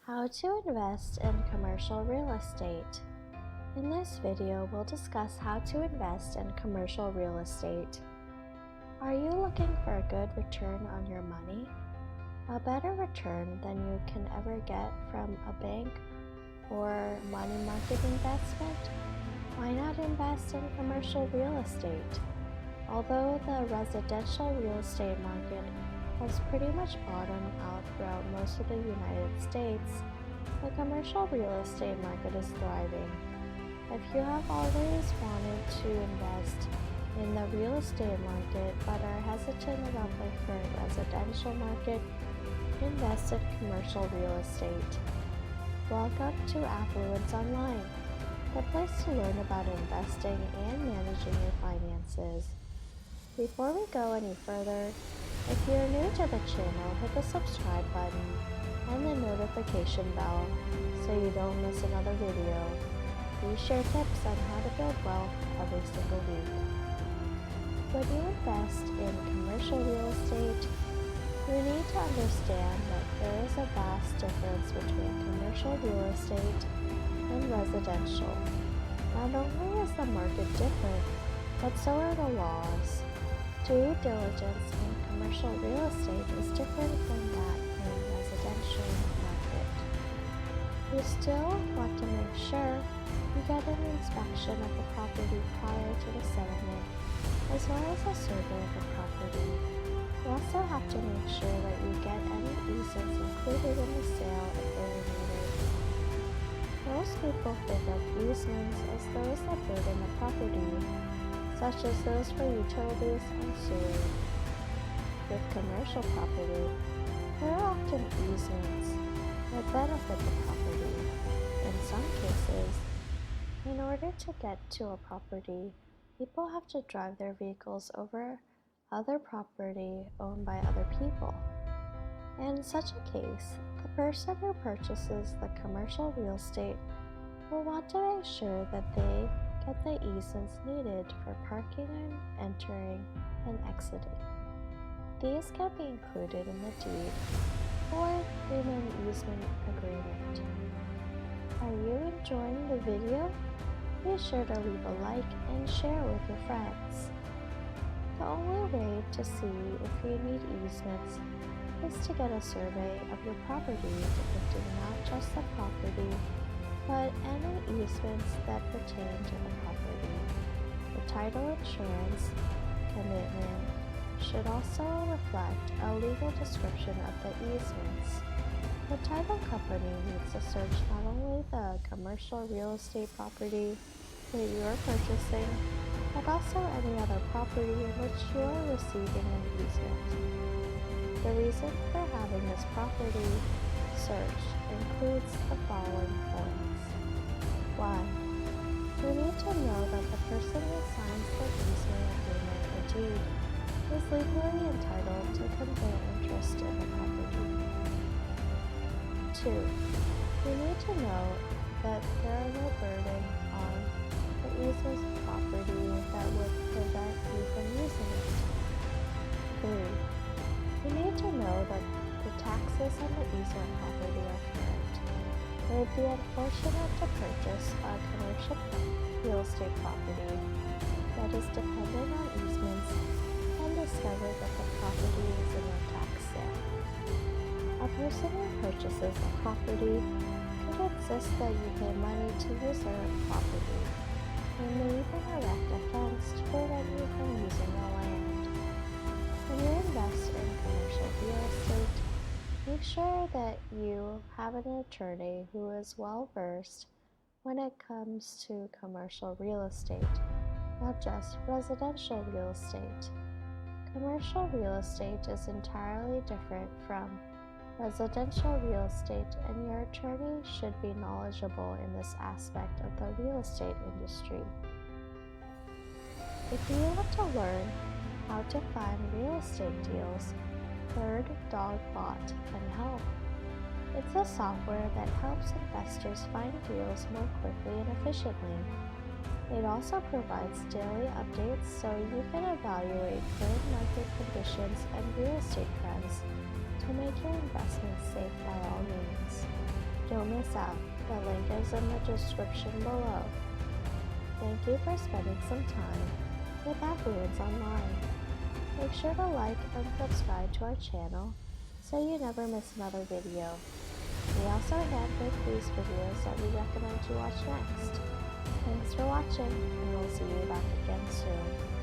How to invest in commercial real estate. In this video, we'll discuss how to invest in commercial real estate. Are you looking for a good return on your money? A better return than you can ever get from a bank or money market investment? Why not invest in commercial real estate? Although the residential real estate market has pretty much bottomed out throughout most of the United States, the commercial real estate market is thriving. If you have always wanted to invest in the real estate market but are hesitant about the current residential market, invest in commercial real estate. Welcome to Affluence Online, the place to learn about investing and managing your finances. Before we go any further, if you're new to the channel, hit the subscribe button and the notification bell so you don't miss another video. We share tips on how to build wealth every single week. When you invest in commercial real estate, you need to understand that there is a vast difference between commercial real estate and residential. Not only is the market different, but so are the laws. Due diligence in commercial real estate is different than that in residential market. You still want to make sure you get an inspection of the property prior to the settlement, as well as a survey of the property. You also have to make sure that you get any easements included in the sale if they are needed. Most people think of easements as those that burden the property, such as those for utilities and sewage. With commercial property, there are often easements that benefit the property. In some cases, in order to get to a property, people have to drive their vehicles over other property owned by other people. In such a case, the person who purchases the commercial real estate will want to make sure that they get the easements needed for parking and entering and exiting. These can be included in the deed or in an easement agreement. Are you enjoying the video? Be sure to leave a like and share with your friends. The only way to see if you need easements is to get a survey of your property depicting not just the property, but any easements that pertain to the property. The title insurance commitment should also reflect a legal description of the easements. The title company needs to search not only the commercial real estate property that you are purchasing, but also any other property in which you are receiving an easement. The reason for having this property searched includes the following points. 1. You need to know that the person who signs the easement agreement or deed is legally entitled to convey interest in the property. 2. You need to know that there are no burden on the easement's property that would prevent you from using it. 3. You need to know that the taxes on the easement property are current. It would be unfortunate to purchase a commercial real estate property that is dependent on easements and discover that the property is in a tax sale. A person who purchases a property could insist that you pay money to use their property, and may even erect a fence to prevent you from using the land. When you invest in commercial real estate, make sure that you have an attorney who is well versed when it comes to commercial real estate, not just residential real estate. Commercial real estate is entirely different from residential real estate, and your attorney should be knowledgeable in this aspect of the real estate industry. If you want to learn how to find real estate deals, Third Dog Bot can help. It's a software that helps investors find deals more quickly and efficiently. It also provides daily updates so you can evaluate current market conditions and real estate trends to make your investments safe by all means. Don't miss out. The link is in the description below. Thank you for spending some time with Affluence Online. Make sure to like and subscribe to our channel so you never miss another video. We also handpick these videos that we recommend you watch next. Thanks for watching, and we'll see you back again soon.